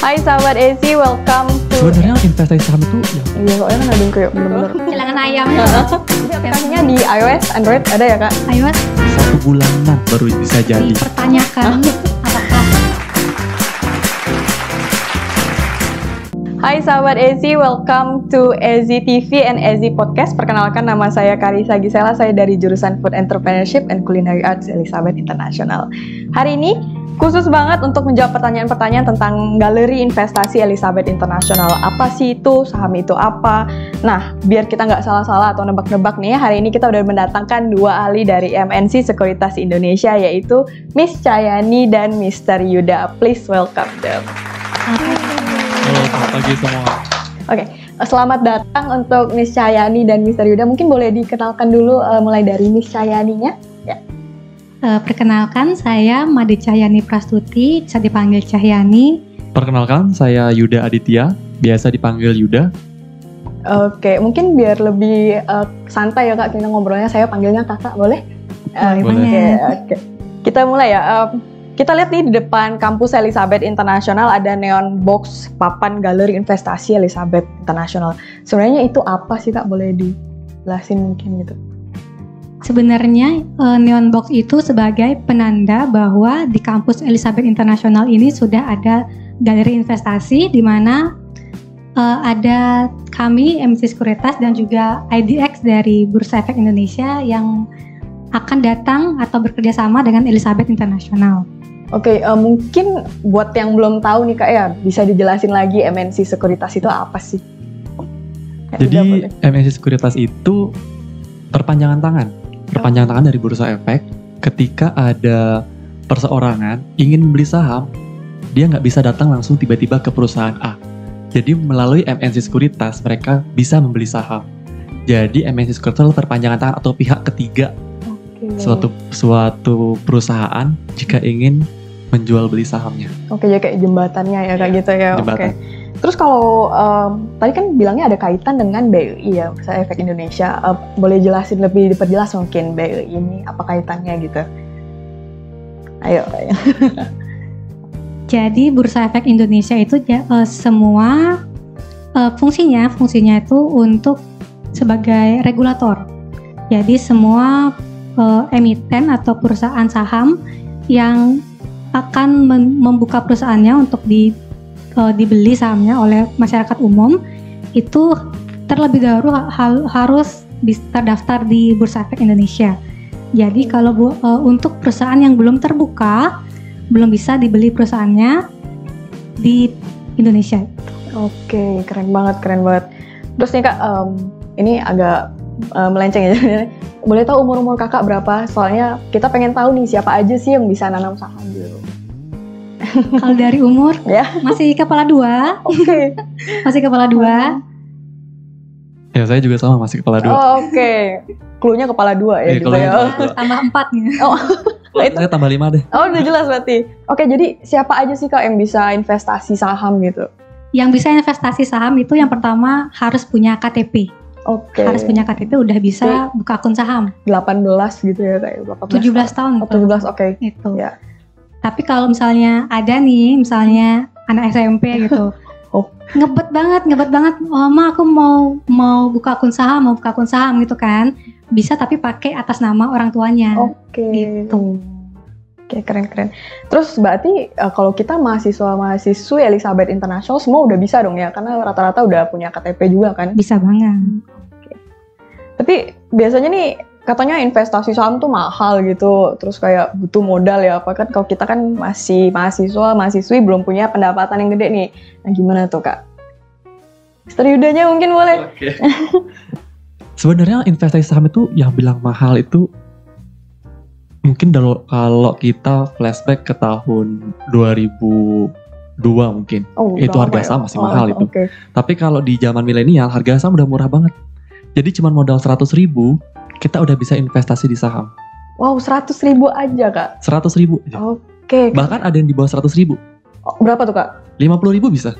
Hai sahabat Ezi, welcome to... Sebenarnya investasi saham itu ya. Iya, soalnya kan ada yang kayak bener-bener Kehilangan ayam. Jadi aplikasinya di iOS, Android ada ya kak? iOS 1 bulanan baru bisa jadi. dipertanyakan apakah. Hai sahabat Ezi, welcome to Ezi TV and Ezi Podcast. Perkenalkan, nama saya Karisa Gisela, saya dari jurusan Food Entrepreneurship and Culinary Arts Elizabeth International. Hari ini khusus banget untuk menjawab pertanyaan-pertanyaan tentang galeri investasi Elizabeth International. Apa sih itu? Saham itu apa? Nah, biar kita nggak salah-salah atau nebak-nebak nih ya, hari ini kita udah mendatangkan dua ahli dari MNC Sekuritas Indonesia, yaitu Miss Chayani dan Mr. Yuda. Please welcome them. Halo, selamat pagi semua. Oke, selamat datang untuk Miss Chayani dan Mr. Yuda. Mungkin boleh dikenalkan dulu mulai dari Miss Chayaninya. Ya. Perkenalkan, saya Made Cahyani Prastuti, bisa dipanggil Cahyani. Perkenalkan, saya Yuda Aditya, biasa dipanggil Yuda. Oke, mungkin biar lebih santai ya kak, kita ngobrolnya. Saya panggilnya kakak, boleh? Boleh. Oke. Kita mulai ya. Kita lihat nih di depan kampus Elizabeth International ada neon box papan galeri investasi Elizabeth International. Sebenarnya itu apa sih kak? Boleh dijelasin mungkin gitu? Sebenarnya neon box itu sebagai penanda bahwa di kampus Elizabeth International ini sudah ada galeri investasi di mana ada kami MNC Sekuritas dan juga IDX dari Bursa Efek Indonesia yang akan datang atau bekerja sama dengan Elizabeth International. Oke, mungkin buat yang belum tahu nih kak ya, bisa dijelasin lagi MNC Sekuritas itu apa sih? Jadi MNC Sekuritas itu perpanjangan tangan dari Bursa Efek. Ketika ada perseorangan ingin membeli saham, dia nggak bisa datang langsung tiba-tiba ke perusahaan A. Jadi melalui MNC Sekuritas mereka bisa membeli saham. Jadi MNC Sekuritas adalah perpanjangan tangan atau pihak ketiga suatu perusahaan jika ingin menjual beli sahamnya. Oke, ya kayak jembatannya ya kayak gitu ya. Jembatan. Oke. Terus kalau tadi kan bilangnya ada kaitan dengan BEI ya, Bursa Efek Indonesia. Boleh jelasin lebih diperjelas mungkin BEI ini apa kaitannya gitu? Ayo. Jadi Bursa Efek Indonesia itu semua fungsinya itu untuk sebagai regulator. Jadi semua emiten atau perusahaan saham yang akan membuka perusahaannya untuk dibeli sahamnya oleh masyarakat umum itu terlebih dahulu harus terdaftar di Bursa Efek Indonesia. Jadi kalau untuk perusahaan yang belum terbuka, belum bisa dibeli perusahaannya di Indonesia. Oke, keren banget. Terus nih kak, ini agak melenceng ya. Boleh tahu umur kakak berapa? Soalnya kita pengen tahu nih siapa aja sih yang bisa nanam saham gitu. Kalau dari umur, ya masih kepala 2. Oke. Masih kepala 2. Ya saya juga sama, masih kepala 2. Oh, oke. Cluenya kepala 2 ya gitu ya. Tambah 4 nih. Oh. Saya tambah 5 deh. Oh, udah jelas berarti. Oke, jadi siapa aja sih kak yang bisa investasi saham gitu? Yang bisa investasi saham itu yang pertama harus punya KTP. Oke. Harus punya KTP udah bisa buka akun saham. 18 gitu ya kayak 17 tahun. Oh, 17, oke. Itu. Ya. Tapi kalau misalnya ada nih, misalnya anak SMP gitu. Oh. Ngebet banget. Oh, Ma, aku mau buka akun saham gitu kan. Bisa tapi pakai atas nama orang tuanya. Oke. Gitu. Oke, keren. Terus berarti kalau kita mahasiswi Elizabeth International semua udah bisa dong ya, karena rata-rata udah punya KTP juga kan? Bisa banget. Oke. Tapi biasanya nih katanya investasi saham tuh mahal gitu, terus kayak butuh modal ya. Apa kan kalau kita kan masih mahasiswi belum punya pendapatan yang gede nih. Nah gimana tuh kak? Mr. Yudanya mungkin boleh. Oke. Sebenarnya investasi saham itu yang bilang mahal itu mungkin kalau kita flashback ke tahun 2002 mungkin, itu harga saham masih mahal itu. Okay. Tapi kalau di zaman milenial harga saham udah murah banget. Jadi cuma modal 100.000 kita udah bisa investasi di saham. Wow, 100.000 aja kak? 100.000 aja. Oke. Bahkan ada yang di bawah 100.000. Oh, berapa tuh kak? 50.000 bisa.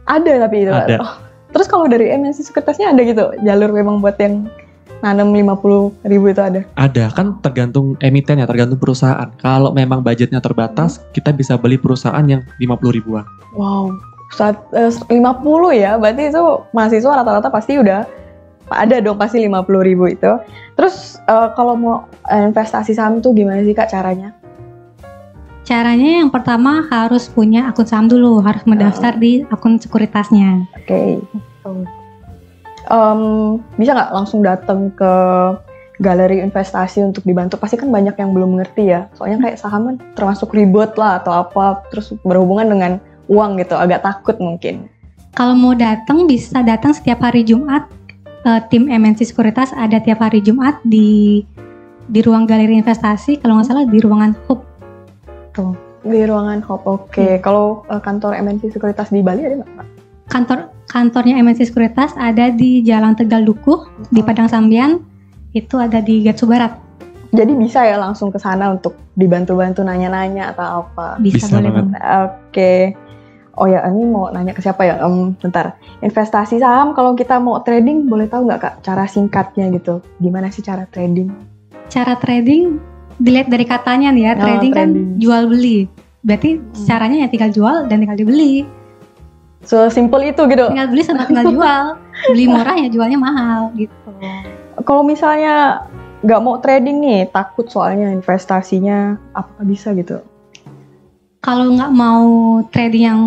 Ada tapi itu. Ada. Oh, terus kalau dari MNC Sekuritasnya ada gitu jalur memang buat yang nanam 50.000 itu ada? Ada, kan tergantung emiten ya, tergantung perusahaan. Kalau memang budgetnya terbatas, kita bisa beli perusahaan yang 50 ribuan. Wow, 50 ya, berarti itu mahasiswa rata-rata pasti udah ada dong pasti 50.000 itu. Terus kalau mau investasi saham tuh gimana sih Kak caranya? Caranya yang pertama harus punya akun saham dulu, harus mendaftar di akun sekuritasnya. Oke. Bisa nggak langsung datang ke galeri investasi untuk dibantu? Pasti kan banyak yang belum mengerti ya. Soalnya kayak saham kan termasuk ribet lah atau apa, terus berhubungan dengan uang gitu, agak takut mungkin. Kalau mau datang bisa datang setiap hari Jumat. Tim MNC Sekuritas ada tiap hari Jumat di ruang galeri investasi, kalau nggak salah di ruangan Hub. Tuh. Di ruangan Hub, oke. Kalau kantor MNC Sekuritas di Bali ada nggak? Kantornya MNC Sekuritas ada di Jalan Tegal Dukuh, di Padang Sambian, itu ada di Gatsu Barat. Jadi bisa ya langsung ke sana untuk dibantu-bantu nanya-nanya atau apa? Bisa boleh banget. Oke. Oh ya, ini mau nanya ke siapa ya? Bentar. Investasi saham kalau kita mau trading, boleh tahu nggak Kak cara singkatnya gitu? Gimana sih cara trading? Cara trading dilihat dari katanya nih ya, trading kan jual beli. Berarti caranya ya tinggal jual dan tinggal dibeli. Sesimpel itu gitu. Tinggal beli sama tinggal jual. Beli murah ya jualnya mahal gitu. Kalau misalnya nggak mau trading nih, takut soalnya investasinya, apakah bisa gitu? Kalau nggak mau trading yang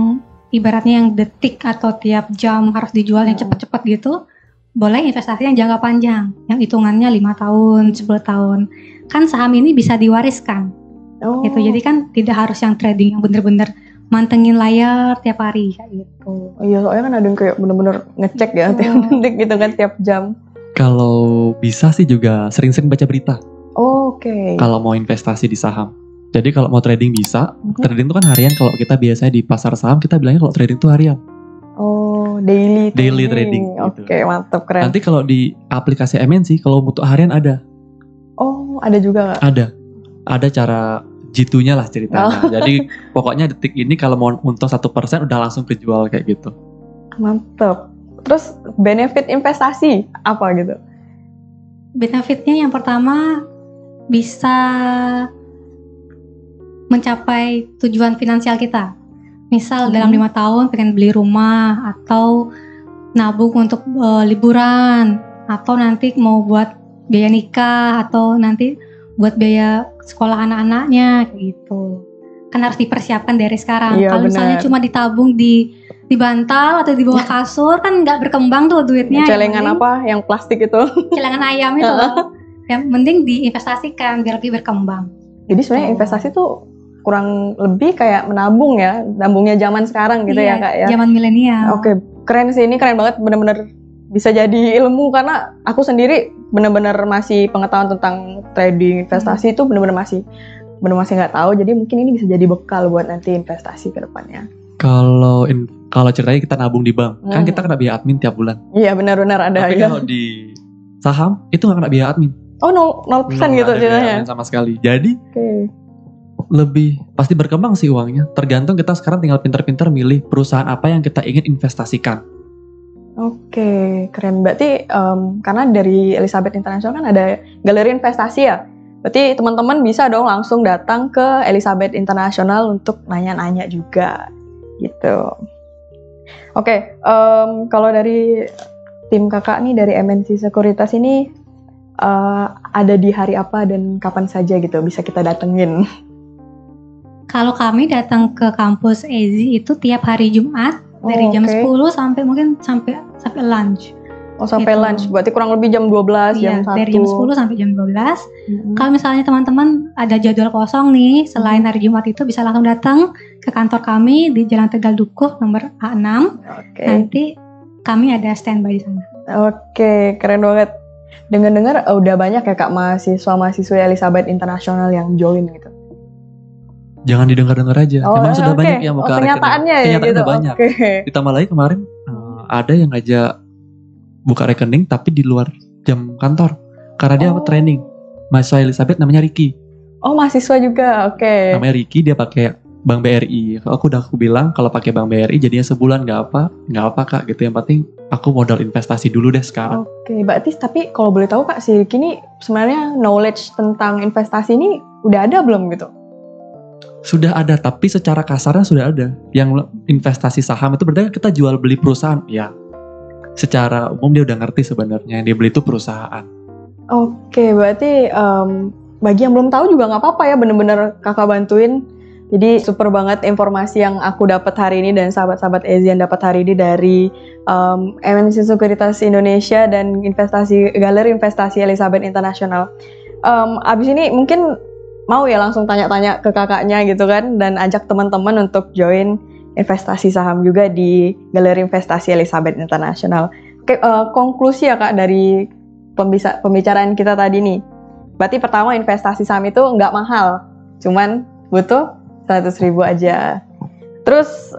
ibaratnya yang detik atau tiap jam harus dijual yang cepat-cepat gitu, boleh investasi yang jangka panjang, yang hitungannya 5 tahun, 10 tahun. Kan saham ini bisa diwariskan. Gitu. Jadi kan tidak harus yang trading yang bener-bener mantengin layar tiap hari kayak gitu. Iya, soalnya kan ada yang kayak bener-bener ngecek ya tiap detik gitu kan, tiap jam. Kalau bisa sih juga sering-sering baca berita. Oke. Kalau mau investasi di saham. Jadi kalau mau trading bisa, trading itu kan harian. Kalau kita biasanya di pasar saham, kita bilangnya kalau trading itu harian. Oh, daily trading. Oke, mantap, keren. Nanti kalau di aplikasi MNC, kalau untuk harian ada. Oh, ada juga nggak? Ada cara G2-nya lah ceritanya. Jadi pokoknya detik ini kalau mau untung 1% udah langsung kejual kayak gitu. Mantap. Terus benefit investasi apa gitu? Benefitnya yang pertama bisa mencapai tujuan finansial kita. Misal dalam 5 tahun pengen beli rumah atau nabung untuk liburan atau nanti mau buat biaya nikah atau nanti buat biaya sekolah anak-anaknya gitu. Kan harus dipersiapkan dari sekarang. Iya, kalau misalnya cuma ditabung di bantal atau di bawah kasur kan nggak berkembang tuh duitnya. Celengan apa yang plastik itu? Celengan ayam itu. Yang penting diinvestasikan biar lebih berkembang. Jadi sebenarnya investasi tuh kurang lebih kayak menabung ya, nabungnya zaman sekarang gitu ya Kak ya. Zaman milenial. Oke, keren sih, ini keren banget, bener-bener bisa jadi ilmu karena aku sendiri bener-bener masih pengetahuan tentang trading investasi itu bener-bener masih nggak tahu, jadi mungkin ini bisa jadi bekal buat nanti investasi ke depannya. Kalau ceritanya kita nabung di bank, kan kita kena biaya admin tiap bulan. Iya benar-benar ada. Tapi kalau di saham itu nggak kena biaya admin. Oh 0% gitu ceritanya. Sama sekali. Jadi lebih pasti berkembang sih uangnya. Tergantung kita sekarang tinggal pintar-pintar milih perusahaan apa yang kita ingin investasikan. Oke, keren. Berarti karena dari Elizabeth International kan ada galeri investasi ya. Berarti teman-teman bisa dong langsung datang ke Elizabeth International untuk nanya-nanya juga gitu. Oke, kalau dari tim kakak nih dari MNC Sekuritas ini ada di hari apa dan kapan saja gitu bisa kita datengin? Kalau kami datang ke kampus EZI itu tiap hari Jumat dari jam 10 sampai mungkin sampai lunch. Oh sampai gitu. Lunch, berarti kurang lebih jam 12, jam 1. Dari jam 10 sampai jam 12. Kalau misalnya teman-teman ada jadwal kosong nih selain hari Jumat itu bisa langsung datang ke kantor kami di Jalan Tegal Dukuh nomor A6. Nanti kami ada standby di sana. Oke, keren banget. Dengar-dengar udah banyak ya Kak mahasiswa Elizabeth International yang join gitu. Jangan didengar-dengar aja. Memang sudah banyak yang buka kenyataannya ya gitu. Banyak. Ditambah lagi kemarin ada yang ngajak buka rekening tapi di luar jam kantor. Karena dia training. Mahasiswa Elizabeth namanya Ricky. Oh mahasiswa juga, oke. Namanya Ricky, dia pakai Bank BRI. Aku bilang kalau pakai Bank BRI jadinya sebulan nggak apa Kak gitu. Yang penting aku modal investasi dulu deh sekarang. Oke, Mbak Tis, tapi kalau boleh tahu Kak, si Riki sebenarnya knowledge tentang investasi ini udah ada belum gitu? Sudah ada, tapi secara kasarnya sudah ada. Yang investasi saham itu berarti kita jual beli perusahaan. Ya, secara umum dia udah ngerti sebenarnya yang dia beli itu perusahaan. Oke, berarti bagi yang belum tahu juga nggak apa-apa ya, bener-bener Kakak bantuin. Jadi super banget informasi yang aku dapat hari ini dan sahabat-sahabat Ezi yang dapat hari ini dari MNC Sekuritas Indonesia dan Galeri Investasi Elizabeth International. Abis ini mungkin mau ya langsung tanya-tanya ke kakaknya gitu kan, dan ajak teman-teman untuk join investasi saham juga di Galeri Investasi Elizabeth International. Oke, konklusi ya Kak dari pembicaraan kita tadi nih. Berarti pertama investasi saham itu nggak mahal, cuman butuh 100.000 aja. Terus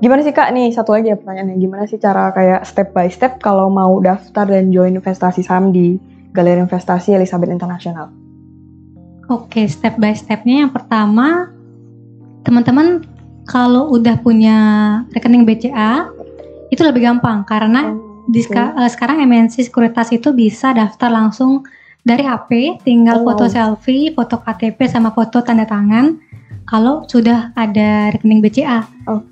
gimana sih Kak nih, satu lagi ya pertanyaannya, gimana sih cara kayak step by step kalau mau daftar dan join investasi saham di Galeri Investasi Elizabeth International? Oke, step by stepnya yang pertama, teman-teman kalau udah punya rekening BCA itu lebih gampang karena sekarang MNC Sekuritas itu bisa daftar langsung dari HP, tinggal foto selfie, foto KTP sama foto tanda tangan kalau sudah ada rekening BCA.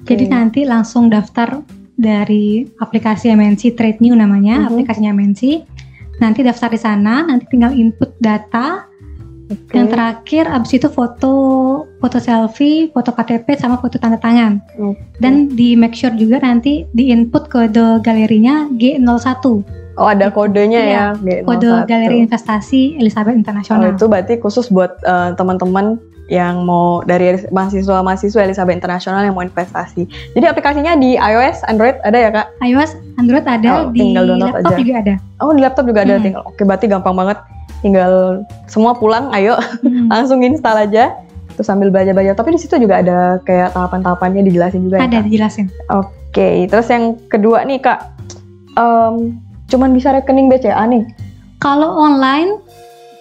Jadi nanti langsung daftar dari aplikasi MNC Trade New namanya, aplikasinya MNC. Nanti daftar di sana, nanti tinggal input data. Yang terakhir abis itu foto selfie, foto KTP sama foto tanda tangan. Dan di make sure juga nanti di input kode galerinya G01. Oh, ada kodenya ya, G01. Kode Galeri Investasi Elizabeth International. Itu berarti khusus buat teman-teman yang mau dari mahasiswa Elizabeth International yang mau investasi. Jadi aplikasinya di iOS, Android ada ya Kak? iOS, Android ada, di laptop aja. Juga ada. Oh, di laptop juga ada. Tinggal. Oke, berarti gampang banget. Tinggal semua pulang, ayo langsung install aja. Terus sambil belajar-belajar. Tapi di situ juga ada kayak tahapan-tahapannya dijelasin juga. Ada, ya, dijelasin. Oke, terus yang kedua nih Kak, cuman bisa rekening BCA nih? Kalau online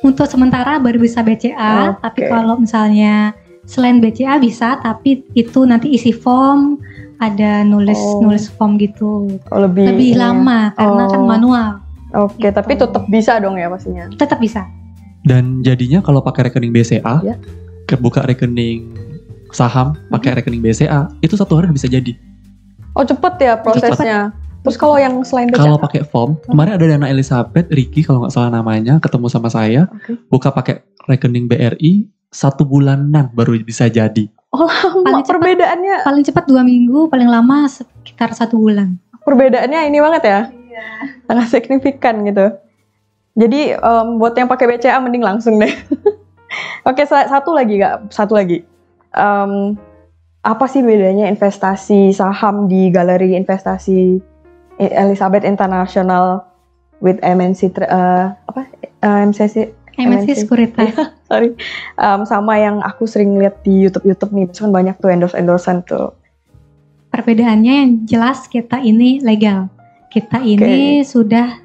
untuk sementara baru bisa BCA, tapi kalau misalnya selain BCA bisa, tapi itu nanti isi form, ada nulis form gitu. Lebih lama karena kan manual. Oke, tapi tetap bisa dong ya pastinya? Tetap bisa. Dan jadinya kalau pakai rekening BCA, buka rekening saham, pakai rekening BCA, itu 1 hari bisa jadi. Oh, cepet ya prosesnya. Terus kalau yang selain BCA? Kalau pakai form, kemarin ada Dana Elizabeth, Ricky kalau nggak salah namanya, ketemu sama saya, buka pakai rekening BRI, 1 bulanan baru bisa jadi. Oh, lama perbedaannya? Paling cepat 2 minggu, paling lama sekitar 1 bulan. Perbedaannya ini banget ya? Sangat signifikan gitu. Jadi buat yang pakai BCA mending langsung deh. Oke, satu lagi Kak, apa sih bedanya investasi saham di Galeri Investasi Elizabeth International with MNC MNC Sekuritas. Sorry. Sama yang aku sering lihat di YouTube nih, kan banyak tuh endorse-endorsean tuh. Perbedaannya yang jelas kita ini legal. Kita ini sudah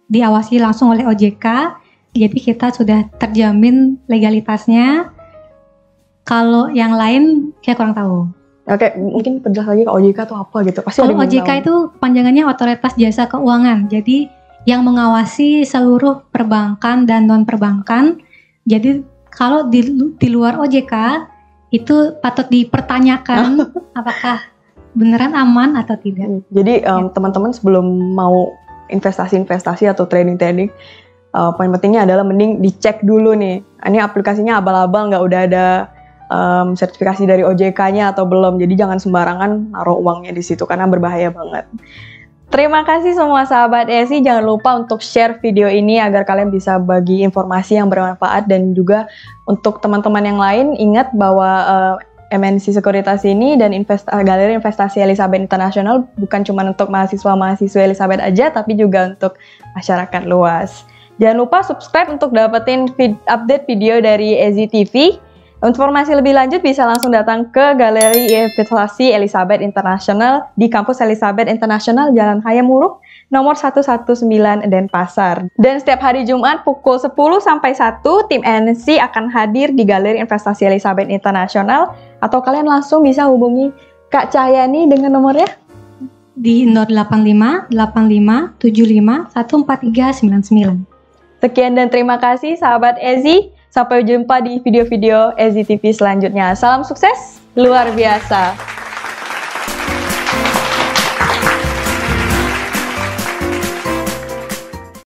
diawasi langsung oleh OJK, jadi kita sudah terjamin legalitasnya. Kalau yang lain saya kurang tahu. Oke, mungkin perjelas lagi ke OJK itu apa gitu. Pasti kalau OJK itu panjangannya Otoritas Jasa Keuangan. Jadi yang mengawasi seluruh perbankan dan non perbankan. Jadi kalau di luar OJK itu patut dipertanyakan apakah beneran aman atau tidak. Jadi teman-teman sebelum mau investasi atau trading, poin pentingnya adalah mending dicek dulu nih. Ini aplikasinya abal-abal, nggak udah ada sertifikasi dari OJK-nya atau belum. Jadi jangan sembarangan naruh uangnya di situ karena berbahaya banget. Terima kasih semua sahabat ESI. Jangan lupa untuk share video ini agar kalian bisa bagi informasi yang bermanfaat, dan juga untuk teman-teman yang lain ingat bahwa MNC Sekuritas ini dan Galeri Investasi Elizabeth International bukan cuma untuk mahasiswa Elizabeth aja, tapi juga untuk masyarakat luas. Jangan lupa subscribe untuk dapetin update video dari EZI TV. Informasi lebih lanjut bisa langsung datang ke Galeri Investasi Elizabeth International di Kampus Elizabeth International Jalan Hayam Wuruk nomor 119 Denpasar. Dan setiap hari Jumat pukul 10 sampai 1 tim NC akan hadir di Galeri Investasi Elizabeth International, atau kalian langsung bisa hubungi Kak Cahyani dengan nomornya di 085 85 75 14399. Sekian dan terima kasih sahabat Ezi. Sampai jumpa di video-video Ezi TV selanjutnya. Salam sukses luar biasa.